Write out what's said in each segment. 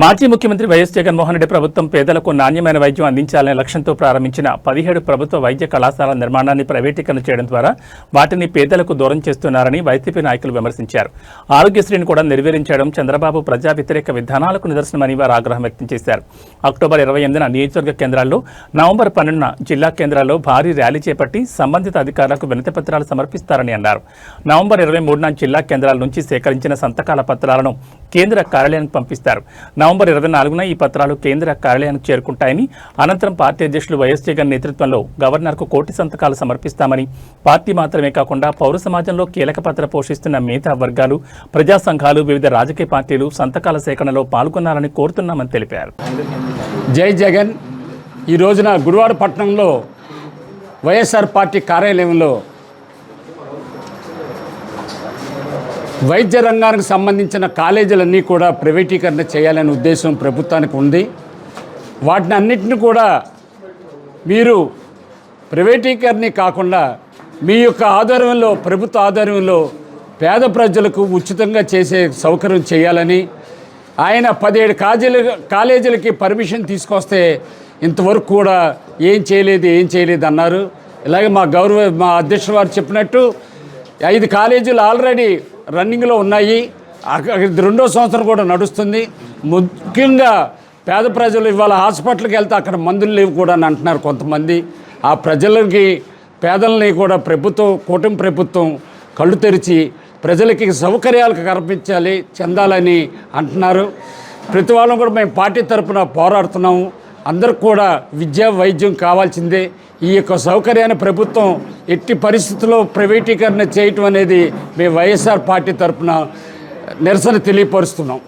మాజీ ముఖ్యమంత్రి వైఎస్ జగన్మోహన్ రెడ్డి ప్రభుత్వం పేదలకు నాణ్యమైన వైద్యం అందించాలనే లక్ష్యంతో ప్రారంభించిన 17 ప్రభుత్వ వైద్య కళాశాల నిర్మాణాన్ని ప్రైవేటీకరణ చేయడం ద్వారా వాటిని పేదలకు దూరం చేస్తున్నారని వైసీపీ నాయకులు విమర్శించారు. ఆరోగ్యశ్రీని కూడా నిర్వీర్యం చంద్రబాబు ప్రజా వ్యతిరేక విధానాలకు నిదర్శనమని వారు ఆగ్రహం వ్యక్తం చేశారు. అక్టోబర్ 28న నియోజకవర్గ కేంద్రాల్లో, నవంబర్ 12న జిల్లా కేంద్రాల్లో భారీ ర్యాలీ చేపట్టి సంబంధిత అధికారులకు వినతి పత్రాలు సమర్పిస్తారని అన్నారు. నవంబర్ 23న జిల్లా కేంద్రాల నుంచి సేకరించిన సంతకాల పత్రాలను కేంద్ర కార్యాలయానికి పంపిస్తారు. నవంబర్ 24న ఈ పత్రాలు కేంద్ర కార్యాలయానికి చేరుకుంటాయని, అనంతరం పార్టీ అధ్యక్షులు వైఎస్ జగన్ నేతృత్వంలో గవర్నర్కు కోటి సంతకాలు సమర్పిస్తామని, పార్టీ మాత్రమే కాకుండా పౌర సమాజంలో కీలక పాత్ర పోషిస్తున్న మేధా వర్గాలు, ప్రజా సంఘాలు, వివిధ రాజకీయ పార్టీలు సంతకాల సేకరణలో పాల్గొనాలని కోరుతున్నామని తెలిపారు. జై జగన్. ఈ రోజున గుడివాడ పట్టణంలో వైఎస్ఆర్ పార్టీ కార్యాలయంలో వైద్య రంగానికి సంబంధించిన కాలేజీలన్నీ కూడా ప్రైవేటీకరణ చేయాలనే ఉద్దేశం ప్రభుత్వానికి ఉంది. వాటిని అన్నింటినీ కూడా మీరు ప్రైవేటీకరణ కాకుండా మీ యొక్క ఆధ్వర్యంలో, ప్రభుత్వ ఆధ్వర్యంలో పేద ప్రజలకు ఉచితంగా చేసే సౌకర్యం చేయాలని ఆయన 17 కాలేజీలకి పర్మిషన్ తీసుకొస్తే ఇంతవరకు కూడా ఏం చేయలేదు అన్నారు. ఇలాగే మా అధ్యక్షుడు వారు చెప్పినట్టు 5 కాలేజీలు ఆల్రెడీ రన్నింగ్లో ఉన్నాయి. రెండో సంవత్సరం కూడా నడుస్తుంది. ముఖ్యంగా పేద ప్రజలు ఇవాళ హాస్పిటల్కి వెళ్తే అక్కడ మందులు లేవు కూడా అని అంటున్నారు కొంతమంది. ఆ ప్రజలకి, పేదలని కూడా కూటమి ప్రభుత్వం కళ్ళు తెరిచి ప్రజలకి సౌకర్యాలకు కల్పించాలి, చెందాలని అంటున్నారు. ప్రతి వాళ్ళం కూడా మేము పార్టీ తరఫున పోరాడుతున్నాము. అందరికి కూడా విద్య, వైద్యం కావాల్సిందే. ఈ యొక్క సౌకర్యాన్ని ప్రభుత్వం ఎట్టి పరిస్థితుల్లో ప్రైవేటీకరణ చేయటం అనేది మేము వైఎస్ఆర్ పార్టీ తరఫున నిరసన తెలియపరుస్తున్నాం.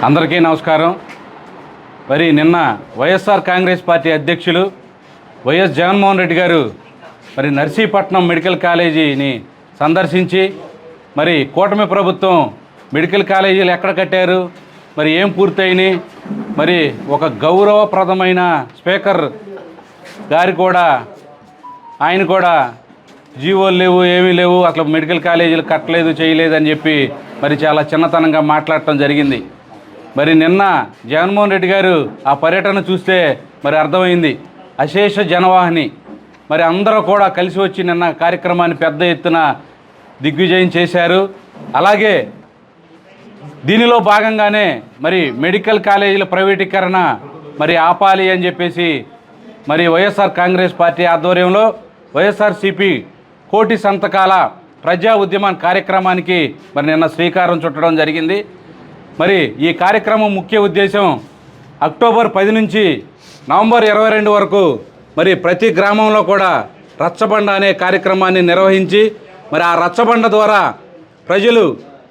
అందరికీ నమస్కారం. మరి నిన్న వైఎస్ఆర్ కాంగ్రెస్ పార్టీ అధ్యక్షులు వైఎస్ జగన్మోహన్ రెడ్డి గారు మరి నర్సీపట్నం మెడికల్ కాలేజీని సందర్శించి మరి కూటమి ప్రభుత్వం మెడికల్ కాలేజీలు ఎక్కడ కట్టారు, మరి ఏం పూర్తయినాయి, మరి ఒక గౌరవప్రదమైన స్పీకర్ గారి కూడా ఆయన కూడా జీవోలు లేవు, ఏమీ లేవు, అసలు మెడికల్ కాలేజీలు కట్టలేదు, చేయలేదు అని చెప్పి మరి చాలా చిన్నతనంగా మాట్లాడటం జరిగింది. మరి నిన్న జగన్మోహన్ రెడ్డి గారు ఆ పర్యటన చూస్తే మరి అర్థమైంది. అశేష జనవాహిని మరి అందరూ కూడా కలిసి వచ్చి నిన్న కార్యక్రమాన్ని పెద్ద ఎత్తున దిగ్విజయం చేశారు. అలాగే దీనిలో భాగంగానే మరి మెడికల్ కాలేజీల ప్రైవేటీకరణ మరి ఆపాలి అని చెప్పేసి మరి వైఎస్ఆర్ కాంగ్రెస్ పార్టీ ఆధ్వర్యంలో వైఎస్ఆర్సీపీ కోటి సంతకాల ప్రజా ఉద్యమ కార్యక్రమానికి మరి నిన్న శ్రీకారం చుట్టడం జరిగింది. మరి ఈ కార్యక్రమం ముఖ్య ఉద్దేశం అక్టోబర్ 10 నుంచి నవంబర్ 22 వరకు మరి ప్రతి గ్రామంలో కూడా రచ్చబండ అనే కార్యక్రమాన్ని నిర్వహించి మరి ఆ రచ్చబండ ద్వారా ప్రజలు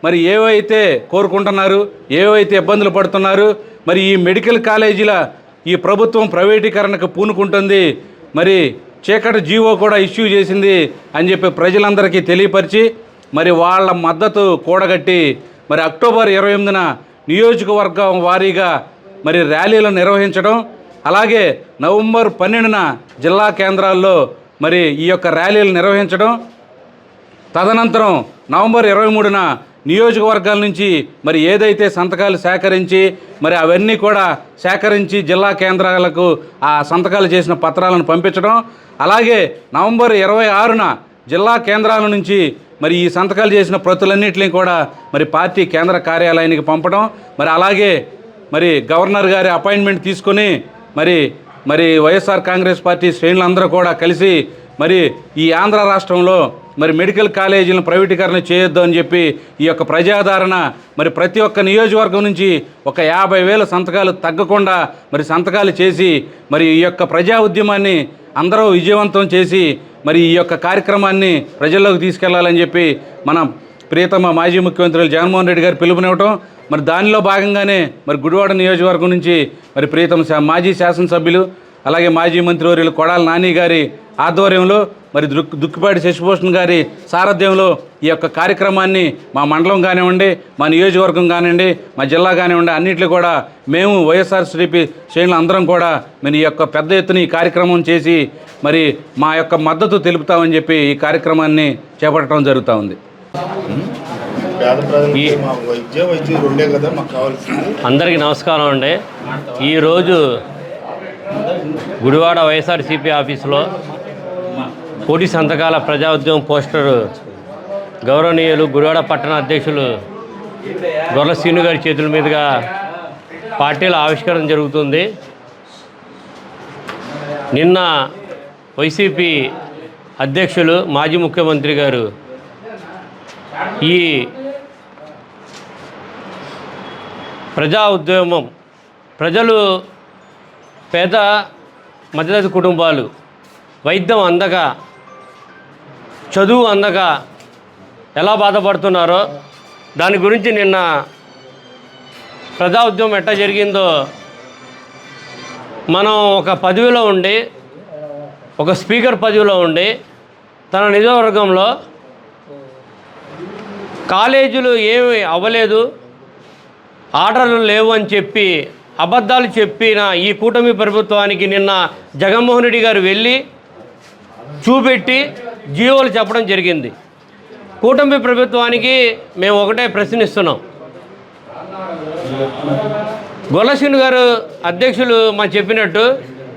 మరి ఏవైతే కోరుకుంటున్నారు, ఏవైతే ఇబ్బందులు పడుతున్నారు, మరి ఈ మెడికల్ కాలేజీల ఈ ప్రభుత్వం ప్రైవేటీకరణకు పూనుకుంటుంది, మరి చీకటి జీవో కూడా ఇష్యూ చేసింది అని చెప్పి ప్రజలందరికీ తెలియపరిచి మరి వాళ్ళ మద్దతు కూడగట్టి మరి అక్టోబర్ 28న నియోజకవర్గం వారీగా మరి ర్యాలీలు నిర్వహించడం, అలాగే నవంబర్ 12న జిల్లా కేంద్రాల్లో మరి ఈ యొక్క ర్యాలీలు నిర్వహించడం, తదనంతరం నవంబర్ 23న నియోజకవర్గాల నుంచి మరి ఏదైతే సంతకాలు సేకరించి మరి అవన్నీ కూడా సేకరించి జిల్లా కేంద్రాలకు ఆ సంతకాలు చేసిన పత్రాలను పంపించడం, అలాగే నవంబర్ 26న జిల్లా కేంద్రాల నుంచి మరి ఈ సంతకాలు చేసిన ప్రతులన్నింటినీ కూడా మరి పార్టీ కేంద్ర కార్యాలయానికి పంపడం, మరి అలాగే మరి గవర్నర్ గారి అపాయింట్మెంట్ తీసుకొని మరి వైఎస్ఆర్ కాంగ్రెస్ పార్టీ శ్రేణులందరూ కూడా కలిసి మరి ఈ ఆంధ్ర రాష్ట్రంలో మరి మెడికల్ కాలేజీలను ప్రైవేటీకరణ చేయొద్దు అని చెప్పి ఈ యొక్క ప్రజాదరణ మరి ప్రతి ఒక్క నియోజకవర్గం నుంచి ఒక 50,000 సంతకాలు తగ్గకుండా మరి సంతకాలు చేసి మరి ఈ యొక్క ప్రజా ఉద్యమాన్ని అందరూ విజయవంతం చేసి మరి ఈ యొక్క కార్యక్రమాన్ని ప్రజల్లోకి తీసుకెళ్లాలని చెప్పి మన ప్రియతమ మాజీ ముఖ్యమంత్రులు జగన్మోహన్ రెడ్డి గారు పిలుపునివ్వటం, మరి దానిలో భాగంగానే మరి గుడివాడ నియోజకవర్గం నుంచి మరి ప్రియతమ మాజీ శాసనసభ్యులు అలాగే మాజీ మంత్రివర్యులు కొడాలి నాని గారి ఆధ్వర్యంలో మరి దుక్కిపాటి శశిభూషణ్ గారి సారథ్యంలో ఈ యొక్క కార్యక్రమాన్ని మా మండలం కానివ్వండి, మా నియోజకవర్గం కానివ్వండి, మా జిల్లా కానివ్వండి, అన్నింటిలో కూడా మేము వైఎస్ఆర్సీపీ శ్రేణులు అందరం కూడా మరి ఈ యొక్క పెద్ద ఎత్తున ఈ కార్యక్రమం చేసి మరి మా యొక్క మద్దతు తెలుపుతామని చెప్పి ఈ కార్యక్రమాన్ని చేపట్టడం జరుగుతూ ఉంది. అందరికీ నమస్కారం అండి. ఈరోజు గుడివాడ వైఎస్ఆర్సీపీ ఆఫీసులో కోటి సంతకాల ప్రజా ఉద్యమం పోస్టరు గౌరవనీయులు గుడివాడ పట్టణ అధ్యక్షులు గొర్ల శ్రీను గారి చేతుల మీదుగా పార్టీల ఆవిష్కరణ జరుగుతుంది. నిన్న వైసీపీ అధ్యక్షులు మాజీ ముఖ్యమంత్రి గారు ఈ ప్రజా ఉద్యమం ప్రజలు పేద మధ్యతరగతి కుటుంబాలు వైద్యం అందక చదువు అందక ఎలా బాధపడుతున్నారో దాని గురించి నిన్న ప్రజా ఉద్యమం ఎట్లా జరిగిందో మనం ఒక పదవిలో ఉండి ఒక స్పీకర్ పదవిలో ఉండి తన నియోజకవర్గంలో కాలేజీలు ఏమి అవ్వలేదు, ఆర్డర్లు లేవు అని చెప్పి అబద్ధాలు చెప్పిన ఈ కూటమి ప్రభుత్వానికి నిన్న జగన్మోహన్ రెడ్డి గారు వెళ్ళి చూపెట్టి జీవోలు చెప్పడం జరిగింది. కూటమి ప్రభుత్వానికి మేము ఒకటే ప్రశ్నిస్తున్నాం. గొల్లశ్రీను గారు అధ్యక్షులు మాకు చెప్పినట్టు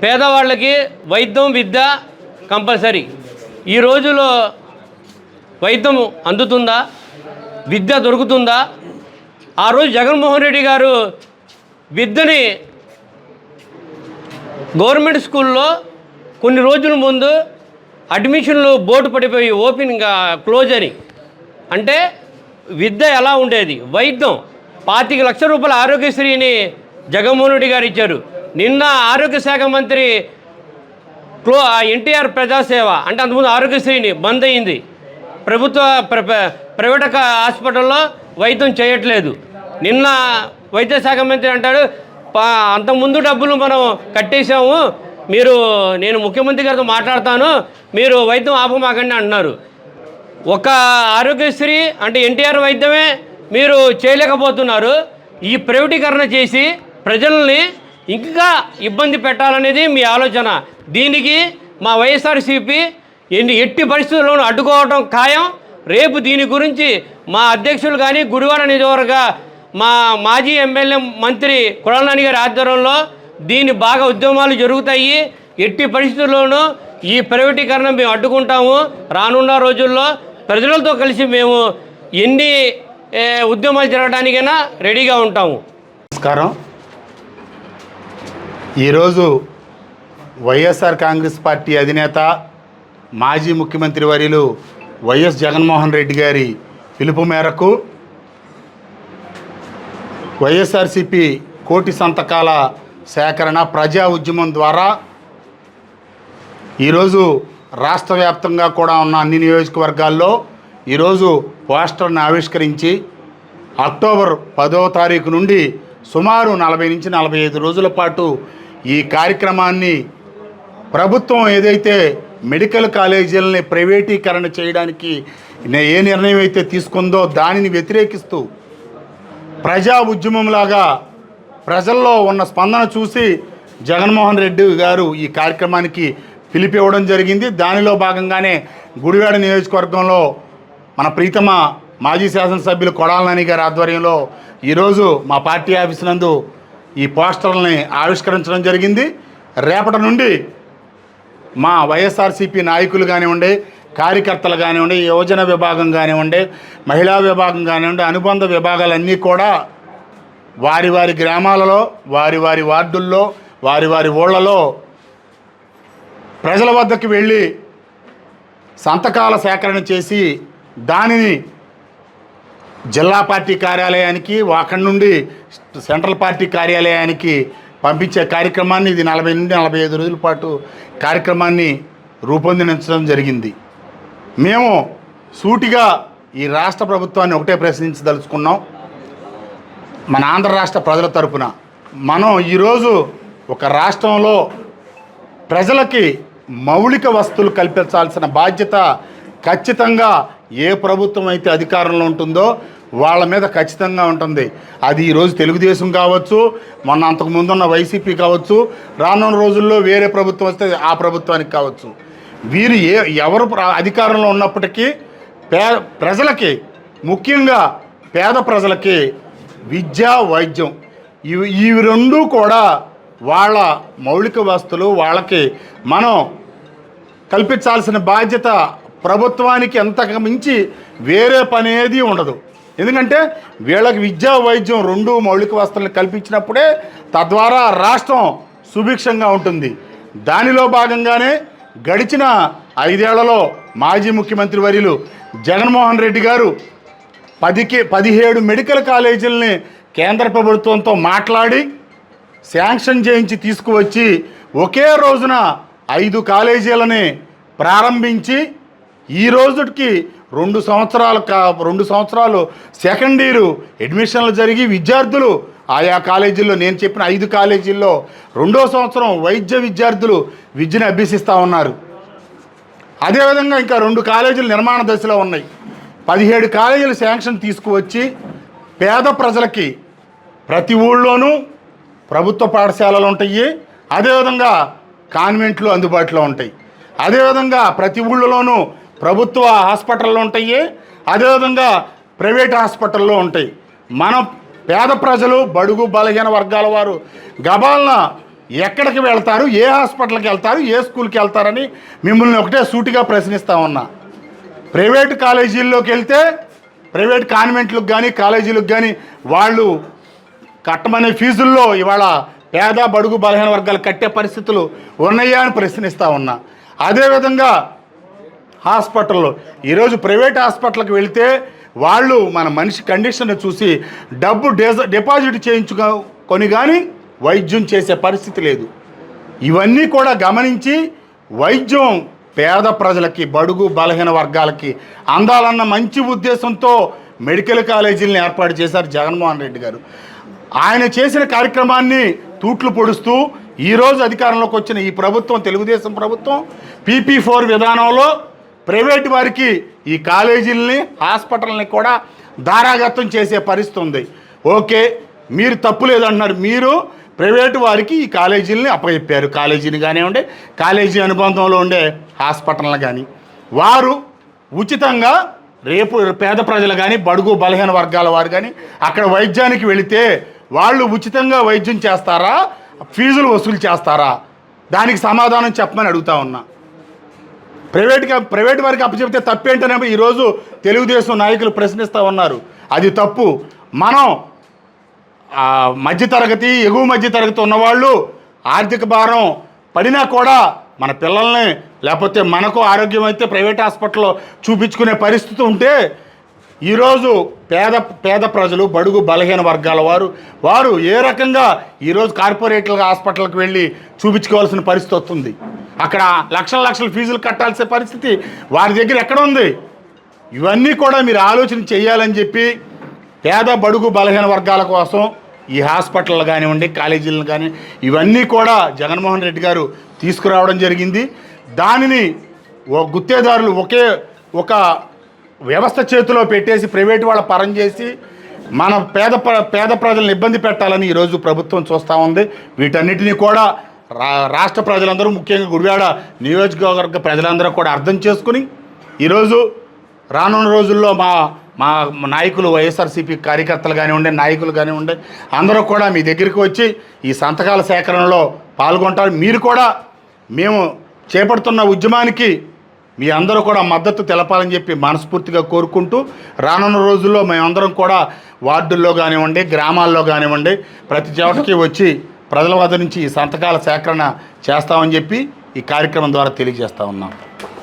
పేదవాళ్ళకి వైద్యం విద్య కంపల్సరీ. ఈ రోజులో వైద్యం అందుతుందా, విద్య దొరుకుతుందా? ఆ రోజు జగన్మోహన్ రెడ్డి గారు విద్యని గవర్నమెంట్ స్కూల్లో కొన్ని రోజుల ముందు అడ్మిషన్లు బోర్డు పడిపోయి ఓపెన్గా క్లోజ్ అని. అంటే విద్య ఎలా ఉండేది? వైద్యం 25 లక్షల రూపాయల ఆరోగ్యశ్రీని జగన్మోహన్ రెడ్డి గారు ఇచ్చారు. నిన్న ఆరోగ్య శాఖ మంత్రి ఎన్టీఆర్ ప్రజాసేవ అంటే అంతకుముందు ఆరోగ్యశ్రీని బంద్ అయింది. ప్రైవేట్ హాస్పిటల్లో వైద్యం చేయట్లేదు. నిన్న వైద్య శాఖ మంత్రి అంటాడు అంతకుముందు డబ్బులు మనం కట్టేసాము, నేను ముఖ్యమంత్రి గారితో మాట్లాడతాను, మీరు వైద్యం ఆపమాకండి అంటున్నారు. ఒక ఆరోగ్యశ్రీ అంటే ఎన్టీఆర్ వైద్యమే మీరు చేయలేకపోతున్నారు. ఈ ప్రైవేటీకరణ చేసి ప్రజల్ని ఇంకా ఇబ్బంది పెట్టాలనేది మీ ఆలోచన. దీనికి మా వైఎస్ఆర్సీపీ ఎట్టి పరిస్థితుల్లోనూ అడ్డుకోవడం ఖాయం. రేపు దీని గురించి మా అధ్యక్షులు కానీ గుడివాడ నియోజకవర్గ మా మాజీ ఎమ్మెల్యే మంత్రి కొడాలి నాని గారి ఆధ్వర్యంలో దీని బాగా ఉద్యమాలు జరుగుతాయి. ఎట్టి పరిస్థితుల్లోనూ ఈ ప్రైవేటీకరణ మేము అడ్డుకుంటాము. రానున్న రోజుల్లో ప్రజలతో కలిసి మేము ఎన్ని ఉద్యమాలు జరగడానికైనా రెడీగా ఉంటాము. నమస్కారం. ఈరోజు వైఎస్ఆర్ కాంగ్రెస్ పార్టీ అధినేత మాజీ ముఖ్యమంత్రి వర్యులు వైఎస్ జగన్మోహన్ రెడ్డి గారి పిలుపు మేరకు వైఎస్ఆర్సీపీ కోటి సంతకాల సేకరణ ప్రజా ఉద్యమం ద్వారా ఈరోజు రాష్ట్ర వ్యాప్తంగా కూడా ఉన్న అన్ని నియోజకవర్గాల్లో ఈరోజు పోస్టర్ను ఆవిష్కరించి అక్టోబర్ 10వ తారీఖు నుండి సుమారు 40 నుంచి 45 రోజుల పాటు ఈ కార్యక్రమాన్ని ప్రభుత్వం ఏదైతే మెడికల్ కాలేజీలని ప్రైవేటీకరణ చేయడానికి ఏ నిర్ణయం అయితే తీసుకుందో దానిని వ్యతిరేకిస్తూ ప్రజా ఉద్యమంలాగా ప్రజల్లో ఉన్న స్పందన చూసి జగన్మోహన్ రెడ్డి గారు ఈ కార్యక్రమానికి పిలిపివ్వడం జరిగింది. దానిలో భాగంగానే గుడివాడ నియోజకవర్గంలో మన ప్రీతమ మాజీ శాసనసభ్యులు కొడాలి నాని గారి ఆధ్వర్యంలో ఈరోజు మా పార్టీ ఆఫీస్ నందు ఈ పోస్టర్లని ఆవిష్కరించడం జరిగింది. రేపటి నుండి మా వైఎస్ఆర్సీపీ నాయకులు కానివ్వండి, కార్యకర్తలు కానివ్వండి, యువజన విభాగం కానివ్వండి, మహిళా విభాగం కానివ్వండి, అనుబంధ విభాగాలన్నీ కూడా వారి వారి గ్రామాలలో, వారి వారి వార్డుల్లో, వారి వారి ఊళ్ళలో ప్రజల వద్దకు వెళ్ళి సంతకాల సేకరణ చేసి దానిని జిల్లా పార్టీ కార్యాలయానికి, అక్కడి నుండి సెంట్రల్ పార్టీ కార్యాలయానికి పంపించే కార్యక్రమాన్ని ఇది 40 నుండి 45 రోజుల పాటు కార్యక్రమాన్ని రూపొందించడం జరిగింది. మేము సూటిగా ఈ రాష్ట్ర ప్రభుత్వాన్ని ఒకటే ప్రశ్నించదలుచుకున్నాం. మన ఆంధ్ర రాష్ట్ర ప్రజల తరపున మనం ఈరోజు ఒక రాష్ట్రంలో ప్రజలకి మౌలిక వస్తువులు కల్పించాల్సిన బాధ్యత ఖచ్చితంగా ఏ ప్రభుత్వం అయితే అధికారంలో ఉంటుందో వాళ్ళ మీద ఖచ్చితంగా ఉంటుంది. అది ఈరోజు తెలుగుదేశం కావచ్చు, మొన్న అంతకుముందున్న వైసీపీ కావచ్చు, రానున్న రోజుల్లో వేరే ప్రభుత్వం వస్తే ఆ ప్రభుత్వానికి కావచ్చు. వీరు ఎవరు అధికారంలో ఉన్నప్పటికీ ప్రజలకి, ముఖ్యంగా పేద ప్రజలకి విద్య, వైద్యం ఇవి రెండూ కూడా వాళ్ళ మౌలిక వస్తువులు వాళ్ళకి మనం కల్పించాల్సిన బాధ్యత ప్రభుత్వానికి ఎంతకు మించి వేరే పని ఏది ఉండదు. ఎందుకంటే వీళ్ళకి విద్యా, వైద్యం రెండు మౌలిక వస్తువులను కల్పించినప్పుడే తద్వారా రాష్ట్రం సుభిక్షంగా ఉంటుంది. దానిలో భాగంగానే గడిచిన 5 ఏళ్లలో మాజీ ముఖ్యమంత్రి వర్యులు జగన్మోహన్ రెడ్డి గారు 17 మెడికల్ కాలేజీలని కేంద్ర ప్రభుత్వంతో మాట్లాడి శాంక్షన్ చేయించి తీసుకువచ్చి ఒకే రోజున 5 కాలేజీలని ప్రారంభించి ఈ రోజుకి 2 సంవత్సరాలు సెకండ్ ఇయర్ అడ్మిషన్లు జరిగి విద్యార్థులు ఆయా కాలేజీల్లో, నేను చెప్పిన 5 కాలేజీల్లో 2వ సంవత్సరం వైద్య విద్యార్థులు విద్యను అభ్యసిస్తూ ఉన్నారు. అదేవిధంగా ఇంకా 2 కాలేజీలు నిర్మాణ దశలో ఉన్నాయి. 17 కాలేజీలు శాంక్షన్ తీసుకువచ్చి పేద ప్రజలకి ప్రతి ఊళ్ళోనూ ప్రభుత్వ పాఠశాలలు ఉంటాయి, అదేవిధంగా కాన్వెంట్లు అందుబాటులో ఉంటాయి, అదేవిధంగా ప్రతి ఊళ్ళలోనూ ప్రభుత్వ హాస్పిటల్లో ఉంటాయి, అదేవిధంగా ప్రైవేట్ హాస్పిటల్లో ఉంటాయి. మన పేద ప్రజలు, బడుగు బలహీన వర్గాల వారు గబాలన ఎక్కడికి వెళ్తారు, ఏ హాస్పిటల్కి వెళ్తారు, ఏ స్కూల్కి వెళ్తారని మిమ్మల్ని ఒకటే సూటిగా ప్రశ్నిస్తూ ఉన్నా. ప్రైవేట్ కాలేజీల్లోకి వెళ్తే, ప్రైవేట్ కాన్వెంట్లకు కానీ కాలేజీలకు కానీ వాళ్ళు కట్టమనే ఫీజుల్లో ఇవాళ పేద, బడుగు బలహీన వర్గాలు కట్టే పరిస్థితులు ఉన్నాయా అని ప్రశ్నిస్తూ ఉన్నా. అదేవిధంగా హాస్పిటల్లో ఈరోజు ప్రైవేట్ హాస్పిటల్కి వెళితే వాళ్ళు మన మనిషి కండిషన్ చూసి డబ్బు డిపాజిట్ చేయించుకొని కానీ వైద్యం చేసే పరిస్థితి లేదు. ఇవన్నీ కూడా గమనించి వైద్యం పేద ప్రజలకి, బడుగు బలహీన వర్గాలకి అందాలన్న మంచి ఉద్దేశంతో మెడికల్ కాలేజీలను ఏర్పాటు చేశారు జగన్మోహన్ రెడ్డి గారు. ఆయన చేసిన కార్యక్రమాన్ని తూట్లు పొడుస్తూ ఈరోజు అధికారంలోకి వచ్చిన ఈ ప్రభుత్వం, తెలుగుదేశం ప్రభుత్వం, PP4 విధానంలో ప్రైవేట్ వారికి ఈ కాలేజీలని, హాస్పిటల్ని కూడా దారాగతం చేసే పరిస్థితి ఉంది. ఓకే, మీరు తప్పు లేదంటున్నారు. మీరు ప్రైవేటు వారికి ఈ కాలేజీలని అప్పచెప్పారు. కాలేజీని కానివ్వండి, కాలేజీ అనుబంధంలో ఉండే హాస్పిటల్ని కానీ వారు ఉచితంగా రేపు పేద ప్రజలు కానీ, బడుగు బలహీన వర్గాల వారు కానీ అక్కడ వైద్యానికి వెళితే వాళ్ళు ఉచితంగా వైద్యం చేస్తారా, ఫీజులు వసూలు చేస్తారా? దానికి సమాధానం చెప్పమని అడుగుతా ఉన్నా. ప్రైవేట్ వారికి అప్పచెప్తే తప్పేంటనే ఈరోజు తెలుగుదేశం నాయకులు ప్రశ్నిస్తూ ఉన్నారు. అది తప్పు. మనం మధ్యతరగతి, ఎగువ మధ్యతరగతి ఉన్నవాళ్ళు ఆర్థిక భారం పడినా కూడా మన పిల్లల్ని, లేకపోతే మనకు ఆరోగ్యం అయితే ప్రైవేట్ హాస్పిటల్లో చూపించుకునే పరిస్థితి ఉంటే ఈరోజు పేద ప్రజలు, బడుగు బలహీన వర్గాల వారు ఏ రకంగా ఈరోజు కార్పొరేట్ల హాస్పిటల్కి వెళ్ళి చూపించుకోవాల్సిన పరిస్థితి వస్తుంది. అక్కడ లక్షల ఫీజులు కట్టాల్సిన పరిస్థితి వారి దగ్గర ఎక్కడ ఉంది? ఇవన్నీ కూడా మీరు ఆలోచన చేయాలని చెప్పి పేద, బడుగు బలహీన వర్గాల కోసం ఈ హాస్పిటళ్ళు కానివ్వండి, కాలేజీలను కానీ ఇవన్నీ కూడా జగన్మోహన్ రెడ్డి గారు తీసుకురావడం జరిగింది. దానిని గుత్తేదారులు ఒక వ్యవస్థ చేతిలో పెట్టేసి ప్రైవేట్ వాళ్ళ పరం చేసి మన పేద ప్రజలను ఇబ్బంది పెట్టాలని ఈరోజు ప్రభుత్వం చూస్తూ ఉంది. వీటన్నిటినీ కూడా రాష్ట్ర ప్రజలందరూ, ముఖ్యంగా గుడివాడ నియోజకవర్గ ప్రజలందరూ కూడా అర్థం చేసుకుని ఈరోజు రానున్న రోజుల్లో మా నాయకులు, వైఎస్ఆర్సీపీ కార్యకర్తలు కానివ్వండి, నాయకులు కానివ్వండి, అందరూ కూడా మీ దగ్గరికి వచ్చి ఈ సంతకాల సేకరణలో పాల్గొంటారు. మీరు కూడా మేము చేపడుతున్న ఉద్యమానికి మీ అందరూ కూడా మద్దతు తెలపాలని చెప్పి మనస్ఫూర్తిగా కోరుకుంటూ, రానున్న రోజుల్లో మేమందరం కూడా వార్డుల్లో కానివ్వండి, గ్రామాల్లో కానివ్వండి, ప్రతి చోటకి వచ్చి ప్రజల వద్ద నుంచి ఈ సంతకాల సేకరణ చేస్తామని చెప్పి ఈ కార్యక్రమం ద్వారా తెలియజేస్తా ఉన్నాం.